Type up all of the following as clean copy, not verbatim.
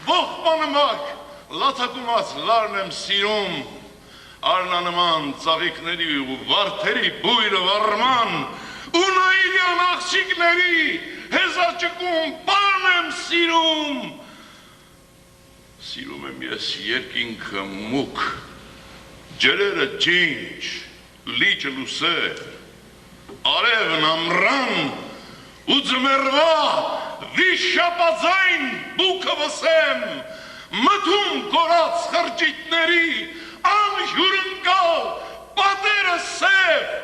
ողբանմակ, լացակումած լարն եմ սիրում, արնանման ծաղիքների ու վարդերի բույրը վարման, ու նայիրյան աղջիկների հեզաճկում բան եմ սիրում, սիրում եմ ես երկինքը մուկ, ջրերը ջինջ, լիճը լուսեր, արևն ամռան ու ձմեռվա վիշապաձայն բուքը վսեմ, մթում կորած խրճիթների անհյուրընկալ պատերը սև,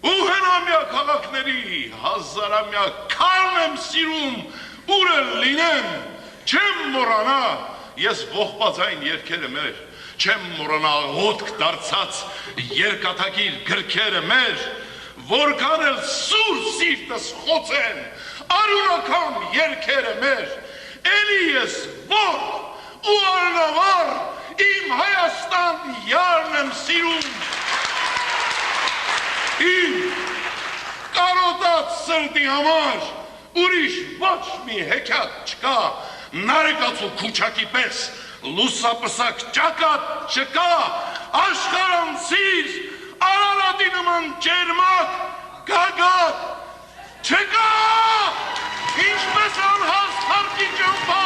ու հնամյա քաղաքների հազարամյա քարն եմ սիրում, ուր լինեմ, չեմ մոռանա, ես ողբաձայն երգերը մեր, չեմ մոռանա աղոթք դարձած երկաթագիր գրքերը մեր, որքան էլ սուր սիրտս խոցեն, արյունական երգերը մեր, էլի ես ողջ ու արնավար իմ Հայաստան յարն եմ սիրում, իմ կարոտած սրտի համար ուրիշ ոչ մի հեքիաթ չկա, նարեկացու քուչակի պես լուսապսակ ճակատ չկա, աշխարանցիր Արարատի նման ջերմակ գագաթ չկա, ինչպես անհաստ հարկի ճամփա